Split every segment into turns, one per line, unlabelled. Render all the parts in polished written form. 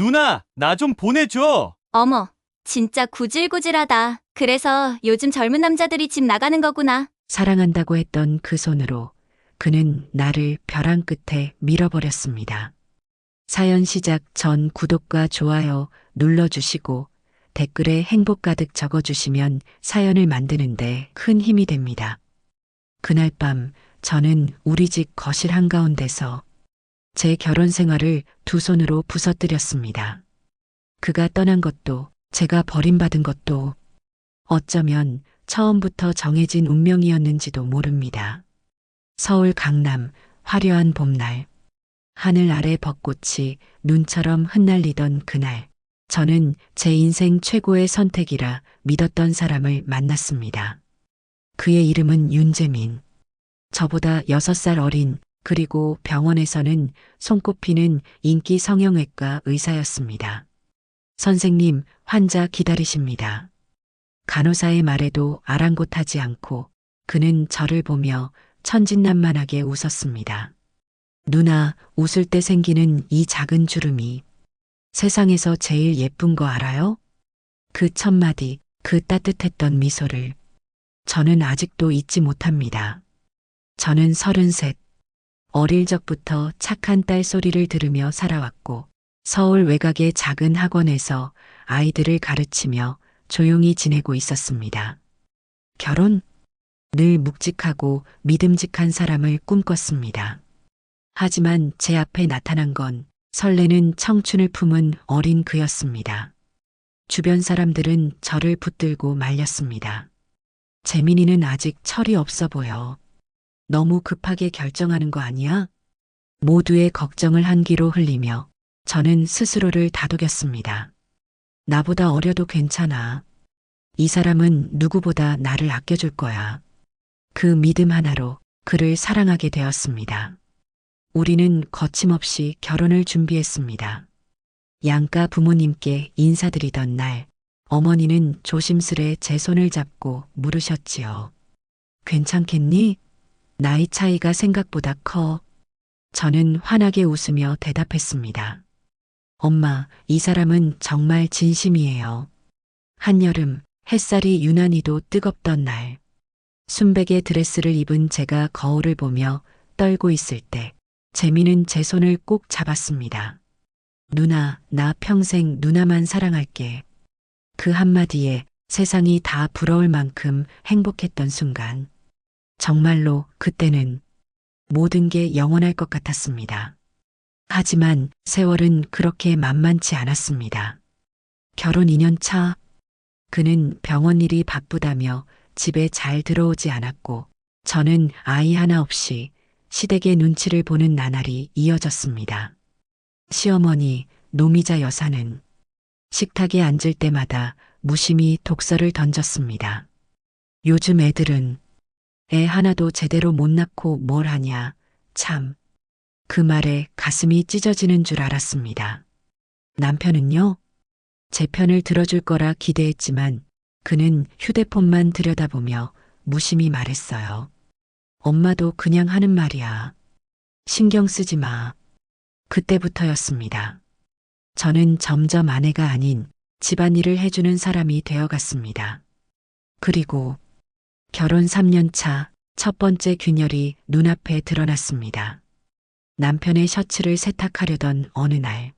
누나, 나 좀 보내줘.
어머, 진짜 구질구질하다. 그래서 요즘 젊은 남자들이 집 나가는 거구나.
사랑한다고 했던 그 손으로 그는 나를 벼랑 끝에 밀어버렸습니다. 사연 시작 전 구독과 좋아요 눌러주시고 댓글에 행복 가득 적어주시면 사연을 만드는데 큰 힘이 됩니다. 그날 밤 저는 우리 집 거실 한가운데서 제 결혼 생활을 두 손으로 부서뜨렸습니다. 그가 떠난 것도 제가 버림받은 것도 어쩌면 처음부터 정해진 운명이었는지도 모릅니다. 서울 강남 화려한 봄날 하늘 아래 벚꽃이 눈처럼 흩날리던 그날 저는 제 인생 최고의 선택이라 믿었던 사람을 만났습니다. 그의 이름은 윤재민. 저보다 6살 어린 그리고 병원에서는 손꼽히는 인기 성형외과 의사였습니다. 선생님, 환자 기다리십니다. 간호사의 말에도 아랑곳하지 않고 그는 저를 보며 천진난만하게 웃었습니다. 누나, 웃을 때 생기는 이 작은 주름이 세상에서 제일 예쁜 거 알아요? 그 첫마디, 그 따뜻했던 미소를 저는 아직도 잊지 못합니다. 저는 33. 어릴 적부터 착한 딸 소리를 들으며 살아왔고 서울 외곽의 작은 학원에서 아이들을 가르치며 조용히 지내고 있었습니다. 결혼? 늘 묵직하고 믿음직한 사람을 꿈꿨습니다. 하지만 제 앞에 나타난 건 설레는 청춘을 품은 어린 그였습니다. 주변 사람들은 저를 붙들고 말렸습니다. 재민이는 아직 철이 없어 보여. 너무 급하게 결정하는 거 아니야? 모두의 걱정을 한 귀로 흘리며 저는 스스로를 다독였습니다. 나보다 어려도 괜찮아. 이 사람은 누구보다 나를 아껴줄 거야. 그 믿음 하나로 그를 사랑하게 되었습니다. 우리는 거침없이 결혼을 준비했습니다. 양가 부모님께 인사드리던 날, 어머니는 조심스레 제 손을 잡고 물으셨지요. 괜찮겠니? 나이 차이가 생각보다 커. 저는 환하게 웃으며 대답했습니다. 엄마, 이 사람은 정말 진심이에요. 한여름, 햇살이 유난히도 뜨겁던 날, 순백의 드레스를 입은 제가 거울을 보며 떨고 있을 때, 재미는 제 손을 꼭 잡았습니다. 누나, 나 평생 누나만 사랑할게. 그 한마디에 세상이 다 부러울 만큼 행복했던 순간. 정말로 그때는 모든 게 영원할 것 같았습니다. 하지만 세월은 그렇게 만만치 않았습니다. 결혼 2년 차, 그는 병원 일이 바쁘다며 집에 잘 들어오지 않았고, 저는 아이 하나 없이 시댁의 눈치를 보는 나날이 이어졌습니다. 시어머니, 노미자 여사는 식탁에 앉을 때마다 무심히 독서를 던졌습니다. 요즘 애들은 애 하나도 제대로 못 낳고 뭘 하냐, 참. 그 말에 가슴이 찢어지는 줄 알았습니다. 남편은요? 제 편을 들어줄 거라 기대했지만 그는 휴대폰만 들여다보며 무심히 말했어요. 엄마도 그냥 하는 말이야. 신경 쓰지 마. 그때부터였습니다. 저는 점점 아내가 아닌 집안일을 해주는 사람이 되어갔습니다. 그리고 결혼 3년 차 첫 번째 균열이 눈앞에 드러났습니다. 남편의 셔츠를 세탁하려던 어느 날,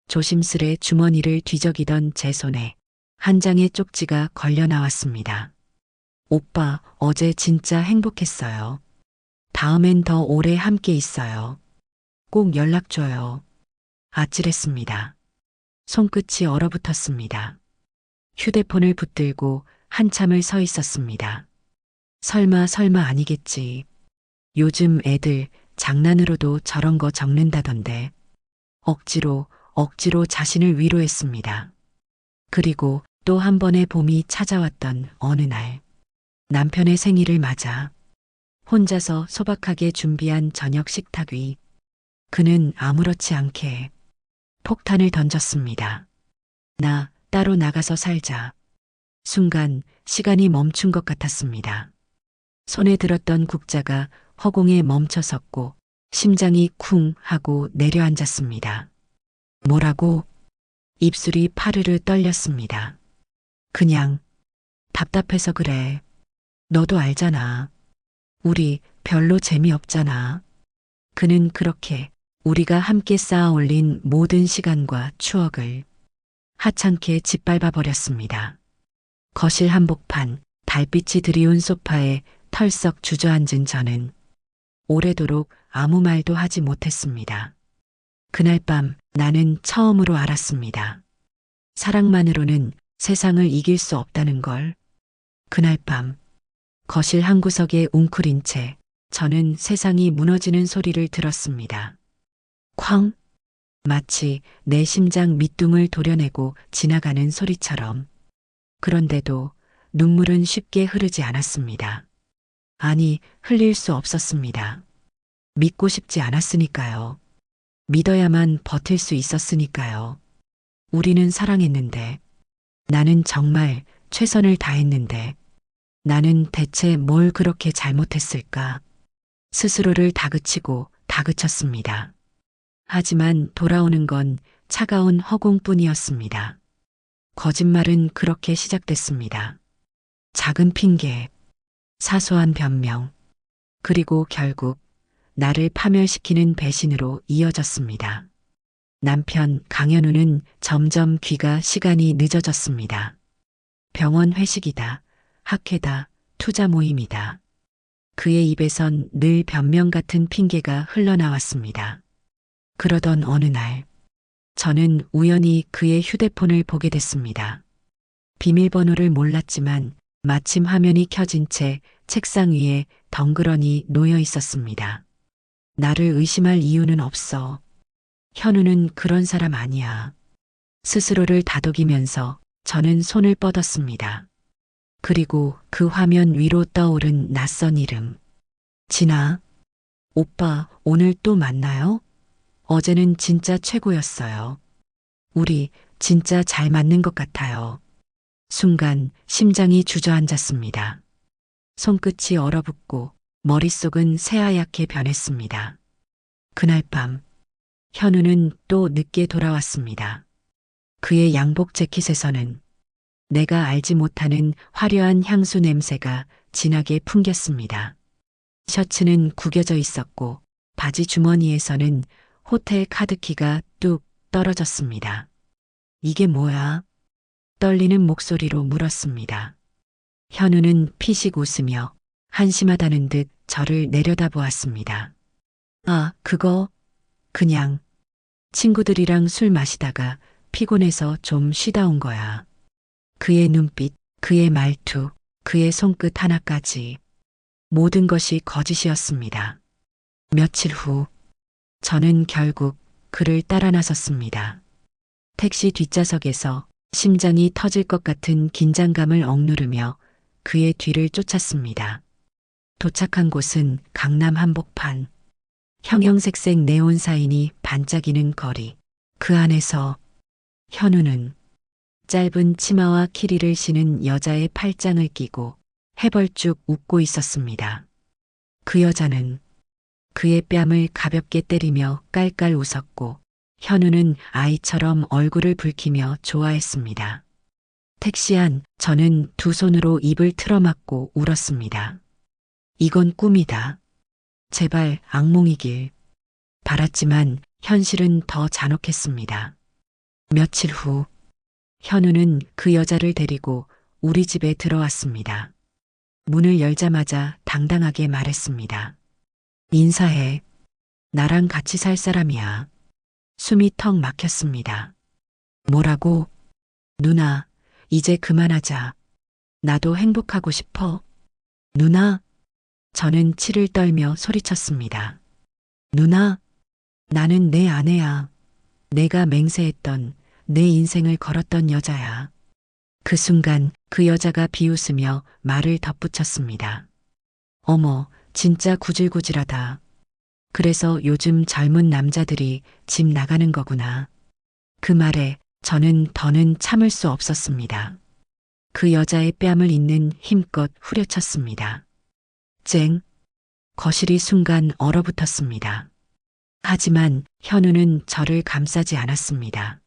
조심스레 주머니를 뒤적이던 제 손에 한 장의 쪽지가 걸려 나왔습니다. 오빠, 어제 진짜 행복했어요. 다음엔 더 오래 함께 있어요. 꼭 연락줘요. 아찔했습니다. 손끝이 얼어붙었습니다. 휴대폰을 붙들고 한참을 서 있었습니다. 설마 아니겠지. 요즘 애들 장난으로도 저런 거 적는다던데. 억지로 자신을 위로했습니다. 그리고 또 한 번의 봄이 찾아왔던 어느 날, 남편의 생일을 맞아 혼자서 소박하게 준비한 저녁 식탁 위, 그는 아무렇지 않게 폭탄을 던졌습니다. 나 따로 나가서 살자. 순간 시간이 멈춘 것 같았습니다. 손에 들었던 국자가 허공에 멈춰 섰고 심장이 쿵 하고 내려앉았습니다. 뭐라고? 입술이 파르르 떨렸습니다. 그냥 답답해서 그래. 너도 알잖아. 우리 별로 재미없잖아. 그는 그렇게 우리가 함께 쌓아 올린 모든 시간과 추억을 하찮게 짓밟아 버렸습니다. 거실 한복판, 달빛이 드리운 소파에 털썩 주저앉은 저는 오래도록 아무 말도 하지 못했습니다. 그날 밤 나는 처음으로 알았습니다. 사랑만으로는 세상을 이길 수 없다는 걸. 그날 밤 거실 한 구석에 웅크린 채 저는 세상이 무너지는 소리를 들었습니다. 쾅! 마치 내 심장 밑둥을 도려내고 지나가는 소리처럼. 그런데도 눈물은 쉽게 흐르지 않았습니다. 아니, 흘릴 수 없었습니다. 믿고 싶지 않았으니까요. 믿어야만 버틸 수 있었으니까요. 우리는 사랑했는데, 나는 정말 최선을 다했는데, 나는 대체 뭘 그렇게 잘못했을까? 스스로를 다그치고 다그쳤습니다. 하지만 돌아오는 건 차가운 허공뿐이었습니다. 거짓말은 그렇게 시작됐습니다. 작은 핑계, 사소한 변명, 그리고 결국 나를 파멸시키는 배신으로 이어졌습니다. 남편 강현우는 점점 귀가 시간이 늦어졌습니다. 병원 회식이다, 학회다, 투자 모임이다. 그의 입에선 늘 변명 같은 핑계가 흘러나왔습니다. 그러던 어느 날, 저는 우연히 그의 휴대폰을 보게 됐습니다. 비밀번호를 몰랐지만 마침 화면이 켜진 채 책상 위에 덩그러니 놓여 있었습니다. 나를 의심할 이유는 없어. 현우는 그런 사람 아니야. 스스로를 다독이면서 저는 손을 뻗었습니다. 그리고 그 화면 위로 떠오른 낯선 이름. 진아. 오빠, 오늘 또 만나요? 어제는 진짜 최고였어요. 우리 진짜 잘 맞는 것 같아요. 순간 심장이 주저앉았습니다. 손끝이 얼어붙고 머릿속은 새하얗게 변했습니다. 그날 밤, 현우는 또 늦게 돌아왔습니다. 그의 양복 재킷에서는 내가 알지 못하는 화려한 향수 냄새가 진하게 풍겼습니다. 셔츠는 구겨져 있었고 바지 주머니에서는 호텔 카드키가 뚝 떨어졌습니다. 이게 뭐야? 떨리는 목소리로 물었습니다. 현우는 피식 웃으며 한심하다는 듯 저를 내려다보았습니다. 아, 그거 그냥 친구들이랑 술 마시다가 피곤해서 좀 쉬다 온 거야. 그의 눈빛, 그의 말투, 그의 손끝 하나까지 모든 것이 거짓이었습니다. 며칠 후 저는 결국 그를 따라 나섰습니다. 택시 뒷좌석에서 심장이 터질 것 같은 긴장감을 억누르며 그의 뒤를 쫓았습니다. 도착한 곳은 강남 한복판. 형형색색 네온 사인이 반짝이는 거리. 그 안에서 현우는 짧은 치마와 키리를 신은 여자의 팔짱을 끼고 해벌쭉 웃고 있었습니다. 그 여자는 그의 뺨을 가볍게 때리며 깔깔 웃었고 현우는 아이처럼 얼굴을 붉히며 좋아했습니다. 택시 안 저는 두 손으로 입을 틀어막고 울었습니다. 이건 꿈이다. 제발 악몽이길 바랐지만 현실은 더 잔혹했습니다. 며칠 후 현우는 그 여자를 데리고 우리 집에 들어왔습니다. 문을 열자마자 당당하게 말했습니다. 인사해. 나랑 같이 살 사람이야. 숨이 턱 막혔습니다. 뭐라고? 누나, 이제 그만하자. 나도 행복하고 싶어. 누나? 저는 치를 떨며 소리쳤습니다. 누나, 나는 내 아내야. 내가 맹세했던 내 인생을 걸었던 여자야. 그 순간 그 여자가 비웃으며 말을 덧붙였습니다. 어머, 진짜 구질구질하다. 그래서 요즘 젊은 남자들이 집 나가는 거구나. 그 말에 저는 더는 참을 수 없었습니다. 그 여자의 뺨을 잇는 힘껏 후려쳤습니다. 쨍. 거실이 순간 얼어붙었습니다. 하지만 현우는 저를 감싸지 않았습니다.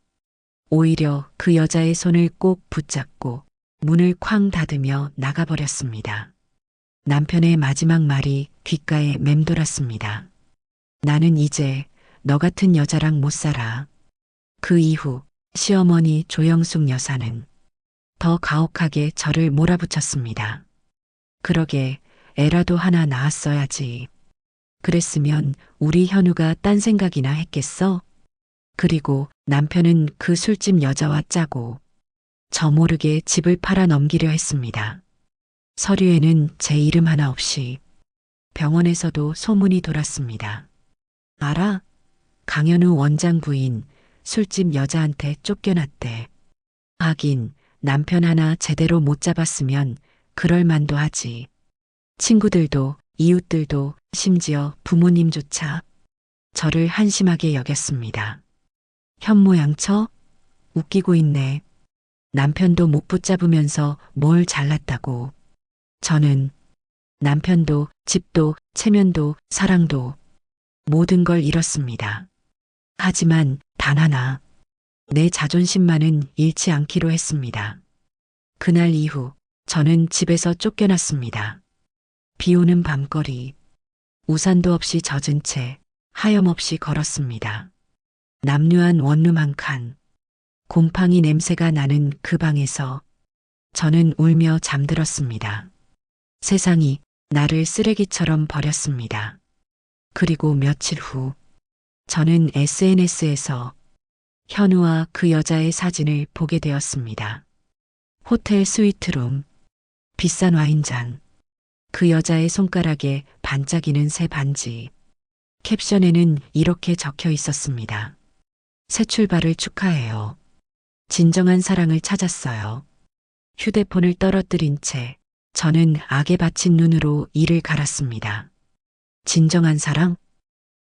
오히려 그 여자의 손을 꼭 붙잡고 문을 쾅 닫으며 나가버렸습니다. 남편의 마지막 말이 귓가에 맴돌았습니다. 나는 이제 너 같은 여자랑 못 살아. 그 이후 시어머니 조영숙 여사는 더 가혹하게 저를 몰아붙였습니다. 그러게 애라도 하나 낳았어야지. 그랬으면 우리 현우가 딴 생각이나 했겠어? 그리고 남편은 그 술집 여자와 짜고 저 모르게 집을 팔아 넘기려 했습니다. 서류에는 제 이름 하나 없이 병원에서도 소문이 돌았습니다. 알아? 강현우 원장 부인 술집 여자한테 쫓겨났대. 하긴 남편 하나 제대로 못 잡았으면 그럴 만도 하지. 친구들도 이웃들도 심지어 부모님조차 저를 한심하게 여겼습니다. 현모양처? 웃기고 있네. 남편도 못 붙잡으면서 뭘 잘났다고. 저는 남편도 집도 체면도 사랑도 모든 걸 잃었습니다. 하지만 단 하나, 내 자존심만은 잃지 않기로 했습니다. 그날 이후 저는 집에서 쫓겨났습니다. 비 오는 밤거리, 우산도 없이 젖은 채 하염없이 걸었습니다. 남루한 원룸 한 칸, 곰팡이 냄새가 나는 그 방에서 저는 울며 잠들었습니다. 세상이 나를 쓰레기처럼 버렸습니다. 그리고 며칠 후 저는 SNS에서 현우와 그 여자의 사진을 보게 되었습니다. 호텔 스위트룸, 비싼 와인잔, 그 여자의 손가락에 반짝이는 새 반지. 캡션에는 이렇게 적혀 있었습니다. 새 출발을 축하해요. 진정한 사랑을 찾았어요. 휴대폰을 떨어뜨린 채 저는 악에 받친 눈으로 이를 갈았습니다. 진정한 사랑?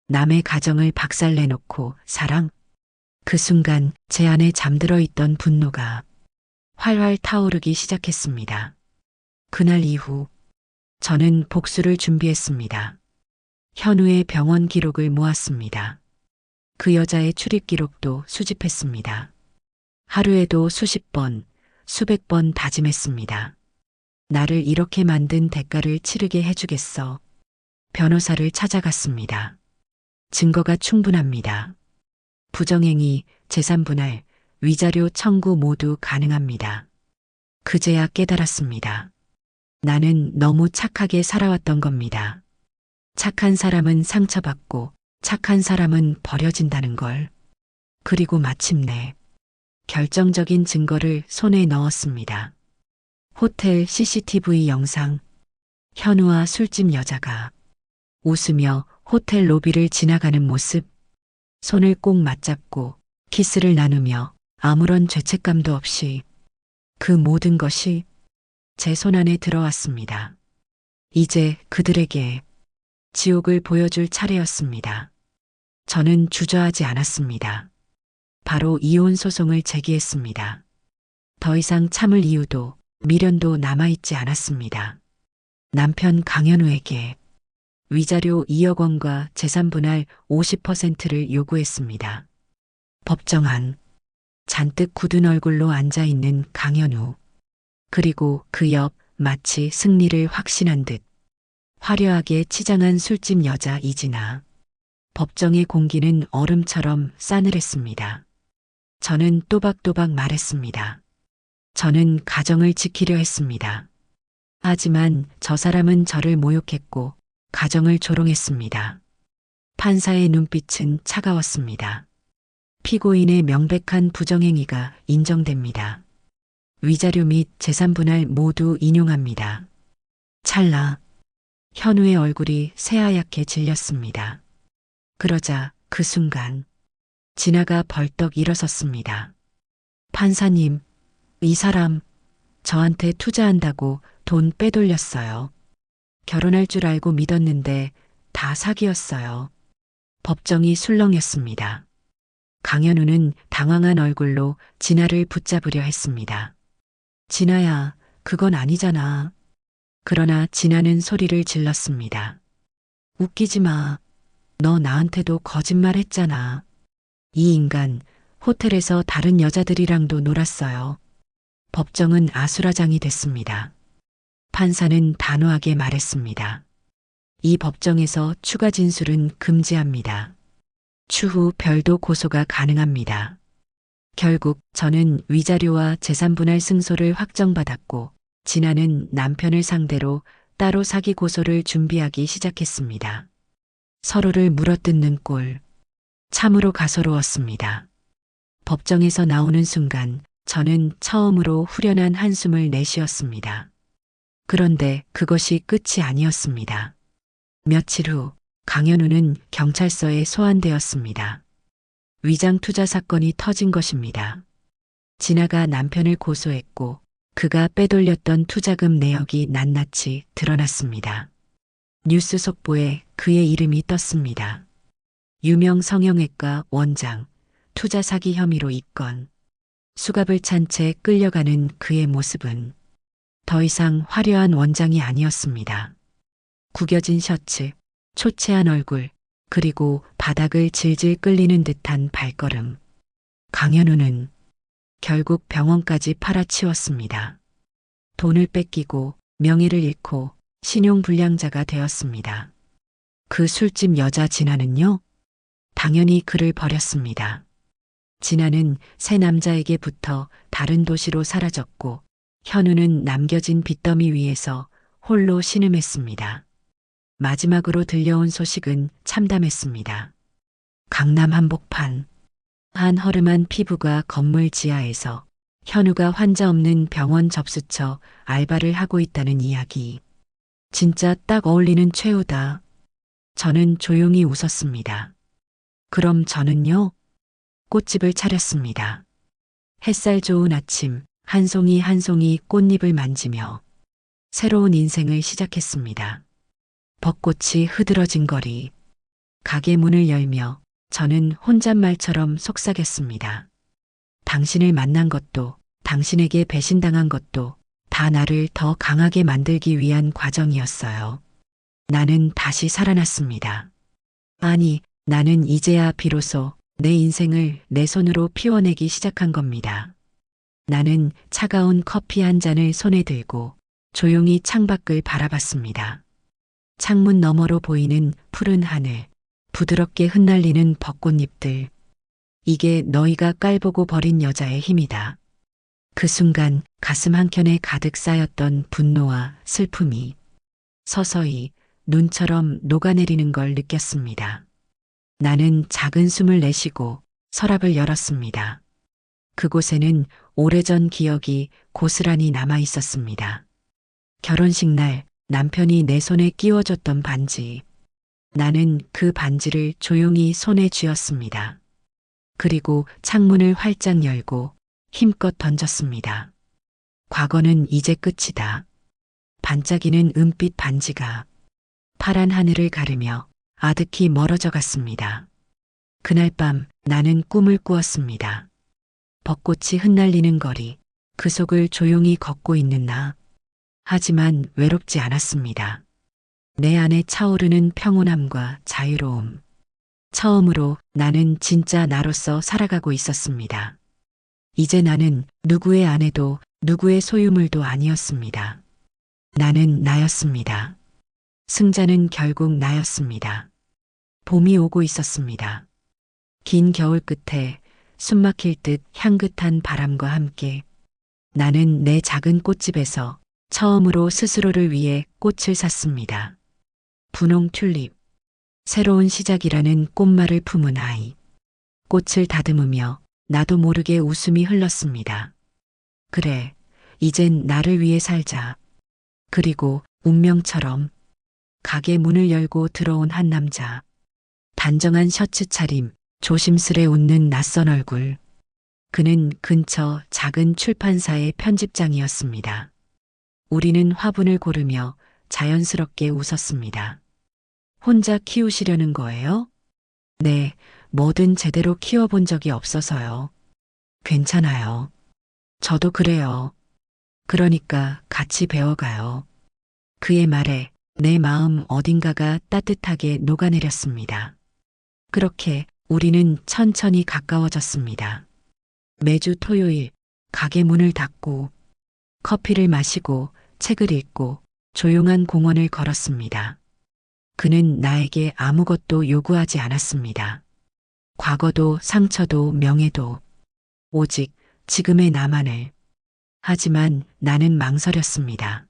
남의 가정을 박살내놓고 사랑? 그 순간 제 안에 잠들어 있던 분노가 활활 타오르기 시작했습니다. 그날 이후 저는 복수를 준비했습니다. 현우의 병원 기록을 모았습니다. 그 여자의 출입 기록도 수집했습니다. 하루에도 수십 번, 수백 번 다짐했습니다. 나를 이렇게 만든 대가를 치르게 해주겠어. 변호사를 찾아갔습니다. 증거가 충분합니다. 부정행위, 재산분할, 위자료 청구 모두 가능합니다. 그제야 깨달았습니다. 나는 너무 착하게 살아왔던 겁니다. 착한 사람은 상처받고 착한 사람은 버려진다는 걸. 그리고 마침내 결정적인 증거를 손에 넣었습니다. 호텔 CCTV 영상. 현우와 술집 여자가 웃으며 호텔 로비를 지나가는 모습. 손을 꼭 맞잡고 키스를 나누며 아무런 죄책감도 없이 그 모든 것이 제 손 안에 들어왔습니다. 이제 그들에게 지옥을 보여줄 차례였습니다. 저는 주저하지 않았습니다. 바로 이혼 소송을 제기했습니다. 더 이상 참을 이유도 미련도 남아있지 않았습니다. 남편 강현우에게 위자료 2억 원과 재산분할 50%를 요구했습니다. 법정 안 잔뜩 굳은 얼굴로 앉아있는 강현우. 그리고 그 옆 마치 승리를 확신한 듯 화려하게 치장한 술집 여자 이진아. 법정의 공기는 얼음처럼 싸늘했습니다. 저는 또박또박 말했습니다. 저는 가정을 지키려 했습니다. 하지만 저 사람은 저를 모욕했고 가정을 조롱했습니다. 판사의 눈빛은 차가웠습니다. 피고인의 명백한 부정행위가 인정됩니다. 위자료 및 재산분할 모두 인용합니다. 찰나 현우의 얼굴이 새하얗게 질렸습니다. 그러자 그 순간 진아가 벌떡 일어섰습니다. 판사님, 이 사람 저한테 투자한다고 돈 빼돌렸어요. 결혼할 줄 알고 믿었는데 다 사기였어요. 법정이 술렁였습니다. 강현우는 당황한 얼굴로 진아를 붙잡으려 했습니다. 진아야, 그건 아니잖아. 그러나 진아는 소리를 질렀습니다. 웃기지 마. 너 나한테도 거짓말 했잖아. 이 인간 호텔에서 다른 여자들이랑도 놀았어요. 법정은 아수라장이 됐습니다. 판사는 단호하게 말했습니다. 이 법정에서 추가 진술은 금지합니다. 추후 별도 고소가 가능합니다. 결국 저는 위자료와 재산분할 승소를 확정받았고 진아는 남편을 상대로 따로 사기 고소를 준비하기 시작했습니다. 서로를 물어뜯는 꼴. 참으로 가소로웠습니다. 법정에서 나오는 순간 저는 처음으로 후련한 한숨을 내쉬었습니다. 그런데 그것이 끝이 아니었습니다. 며칠 후 강현우는 경찰서에 소환되었습니다. 위장 투자 사건이 터진 것입니다. 진아가 남편을 고소했고 그가 빼돌렸던 투자금 내역이 낱낱이 드러났습니다. 뉴스 속보에 그의 이름이 떴습니다. 유명 성형외과 원장, 투자 사기 혐의로 입건. 수갑을 찬 채 끌려가는 그의 모습은 더 이상 화려한 원장이 아니었습니다. 구겨진 셔츠, 초췌한 얼굴, 그리고 바닥을 질질 끌리는 듯한 발걸음. 강현우는 결국 병원까지 팔아치웠습니다. 돈을 뺏기고 명예를 잃고 신용불량자가 되었습니다. 그 술집 여자 진아는요? 당연히 그를 버렸습니다. 진아는 새 남자에게 붙어 다른 도시로 사라졌고 현우는 남겨진 빚더미 위에서 홀로 신음했습니다. 마지막으로 들려온 소식은 참담했습니다. 강남 한복판. 한 허름한 피부가 건물 지하에서 현우가 환자 없는 병원 접수처 알바를 하고 있다는 이야기. 진짜 딱 어울리는 최후다. 저는 조용히 웃었습니다. 그럼 저는요? 꽃집을 차렸습니다. 햇살 좋은 아침, 한 송이 한 송이 꽃잎을 만지며 새로운 인생을 시작했습니다. 벚꽃이 흐드러진 거리. 가게 문을 열며 저는 혼잣말처럼 속삭였습니다. 당신을 만난 것도, 당신에게 배신당한 것도 다 나를 더 강하게 만들기 위한 과정이었어요. 나는 다시 살아났습니다. 아니, 나는 이제야 비로소 내 인생을 내 손으로 피워내기 시작한 겁니다. 나는 차가운 커피 한 잔을 손에 들고 조용히 창밖을 바라봤습니다. 창문 너머로 보이는 푸른 하늘, 부드럽게 흩날리는 벚꽃잎들. 이게 너희가 깔보고 버린 여자의 힘이다. 그 순간 가슴 한켠에 가득 쌓였던 분노와 슬픔이 서서히 눈처럼 녹아내리는 걸 느꼈습니다. 나는 작은 숨을 내쉬고 서랍을 열었습니다. 그곳에는 오래전 기억이 고스란히 남아 있었습니다. 결혼식 날 남편이 내 손에 끼워줬던 반지. 나는 그 반지를 조용히 손에 쥐었습니다. 그리고 창문을 활짝 열고 힘껏 던졌습니다. 과거는 이제 끝이다. 반짝이는 은빛 반지가 파란 하늘을 가르며 아득히 멀어져 갔습니다. 그날 밤 나는 꿈을 꾸었습니다. 벚꽃이 흩날리는 거리, 그 속을 조용히 걷고 있는 나. 하지만 외롭지 않았습니다. 내 안에 차오르는 평온함과 자유로움. 처음으로 나는 진짜 나로서 살아가고 있었습니다. 이제 나는 누구의 아내도 누구의 소유물도 아니었습니다. 나는 나였습니다. 승자는 결국 나였습니다. 봄이 오고 있었습니다. 긴 겨울 끝에 숨막힐 듯 향긋한 바람과 함께 나는 내 작은 꽃집에서 처음으로 스스로를 위해 꽃을 샀습니다. 분홍 튤립. 새로운 시작이라는 꽃말을 품은 아이. 꽃을 다듬으며 나도 모르게 웃음이 흘렀습니다. 그래, 이젠 나를 위해 살자. 그리고 운명처럼 가게 문을 열고 들어온 한 남자. 단정한 셔츠 차림, 조심스레 웃는 낯선 얼굴. 그는 근처 작은 출판사의 편집장이었습니다. 우리는 화분을 고르며 자연스럽게 웃었습니다. 혼자 키우시려는 거예요? 네, 뭐든 제대로 키워본 적이 없어서요. 괜찮아요. 저도 그래요. 그러니까 같이 배워가요. 그의 말에 내 마음 어딘가가 따뜻하게 녹아내렸습니다. 그렇게 우리는 천천히 가까워졌습니다. 매주 토요일 가게 문을 닫고 커피를 마시고 책을 읽고 조용한 공원을 걸었습니다. 그는 나에게 아무것도 요구하지 않았습니다. 과거도 상처도 명예도 오직 지금의 나만을. 하지만 나는 망설였습니다.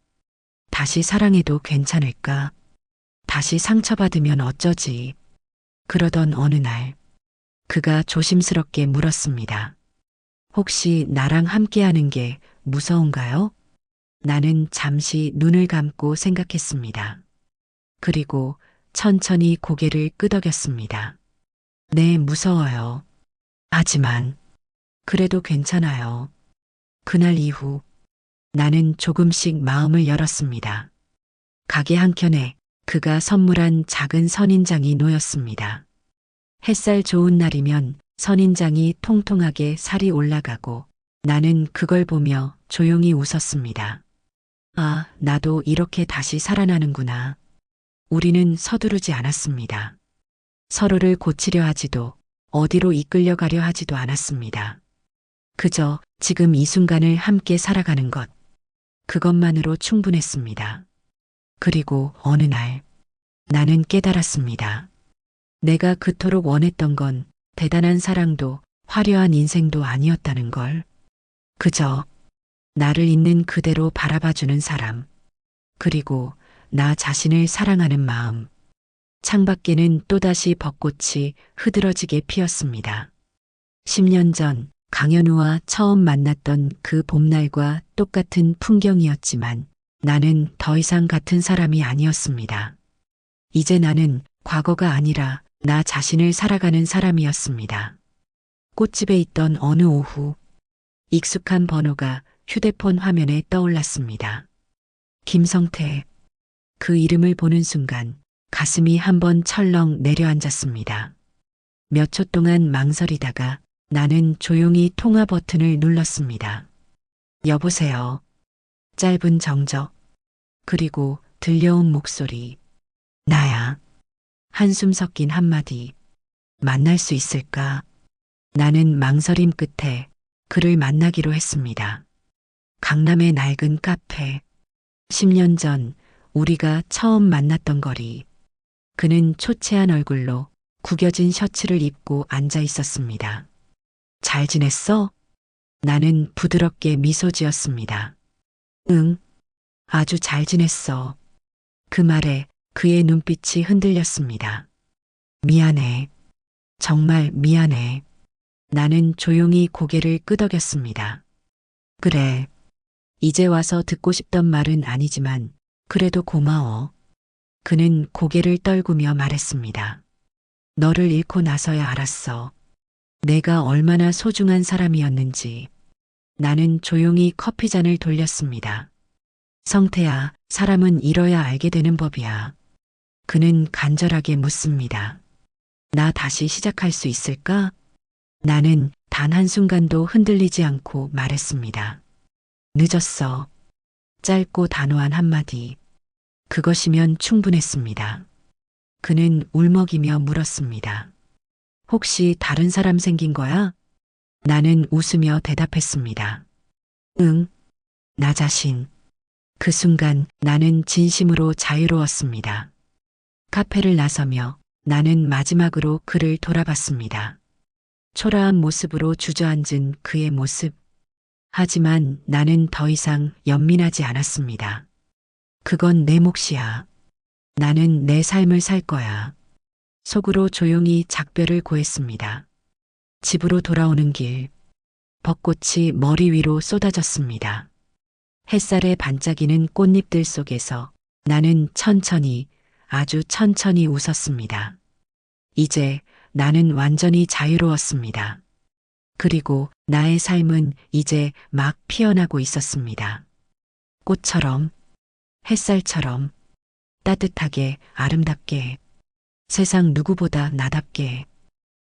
다시 사랑해도 괜찮을까? 다시 상처받으면 어쩌지? 그러던 어느 날 그가 조심스럽게 물었습니다. 혹시 나랑 함께하는 게 무서운가요? 나는 잠시 눈을 감고 생각했습니다. 그리고 천천히 고개를 끄덕였습니다. 네, 무서워요. 하지만 그래도 괜찮아요. 그날 이후 나는 조금씩 마음을 열었습니다. 가게 한켠에 그가 선물한 작은 선인장이 놓였습니다. 햇살 좋은 날이면 선인장이 통통하게 살이 올라가고 나는 그걸 보며 조용히 웃었습니다. 아, 나도 이렇게 다시 살아나는구나. 우리는 서두르지 않았습니다. 서로를 고치려 하지도 어디로 이끌려가려 하지도 않았습니다. 그저 지금 이 순간을 함께 살아가는 것, 그것만으로 충분했습니다. 그리고 어느 날 나는 깨달았습니다. 내가 그토록 원했던 건 대단한 사랑도 화려한 인생도 아니었다는 걸. 그저 나를 있는 그대로 바라봐주는 사람, 그리고 나 자신을 사랑하는 마음. 창밖에는 또다시 벚꽃이 흐드러지게 피었습니다. 10년 전 강현우와 처음 만났던 그 봄날과 똑같은 풍경이었지만 나는 더 이상 같은 사람이 아니었습니다. 이제 나는 과거가 아니라 나 자신을 살아가는 사람이었습니다. 꽃집에 있던 어느 오후, 익숙한 번호가 휴대폰 화면에 떠올랐습니다. 김성태. 그 이름을 보는 순간 가슴이 한번 철렁 내려앉았습니다. 몇 초 동안 망설이다가 나는 조용히 통화 버튼을 눌렀습니다. 여보세요. 짧은 정적. 그리고 들려온 목소리. 나야. 한숨 섞인 한마디. 만날 수 있을까? 나는 망설임 끝에 그를 만나기로 했습니다. 강남의 낡은 카페. 10년 전 우리가 처음 만났던 거리. 그는 초췌한 얼굴로 구겨진 셔츠를 입고 앉아 있었습니다. 잘 지냈어? 나는 부드럽게 미소 지었습니다. 응, 아주 잘 지냈어. 그 말에 그의 눈빛이 흔들렸습니다. 미안해. 정말 미안해. 나는 조용히 고개를 끄덕였습니다. 그래. 이제 와서 듣고 싶던 말은 아니지만 그래도 고마워. 그는 고개를 떨구며 말했습니다. 너를 잃고 나서야 알았어. 내가 얼마나 소중한 사람이었는지. 나는 조용히 커피잔을 돌렸습니다. 성태야, 사람은 잃어야 알게 되는 법이야. 그는 간절하게 묻습니다. 나 다시 시작할 수 있을까? 나는 단 한순간도 흔들리지 않고 말했습니다. 늦었어. 짧고 단호한 한마디. 그것이면 충분했습니다. 그는 울먹이며 물었습니다. 혹시 다른 사람 생긴 거야? 나는 웃으며 대답했습니다. 응, 나 자신. 그 순간 나는 진심으로 자유로웠습니다. 카페를 나서며 나는 마지막으로 그를 돌아봤습니다. 초라한 모습으로 주저앉은 그의 모습. 하지만 나는 더 이상 연민하지 않았습니다. 그건 내 몫이야. 나는 내 삶을 살 거야. 속으로 조용히 작별을 고했습니다. 집으로 돌아오는 길, 벚꽃이 머리 위로 쏟아졌습니다. 햇살에 반짝이는 꽃잎들 속에서 나는 천천히, 아주 천천히 웃었습니다. 이제 나는 완전히 자유로웠습니다. 그리고 나의 삶은 이제 막 피어나고 있었습니다. 꽃처럼, 햇살처럼, 따뜻하게, 아름답게, 세상 누구보다 나답게.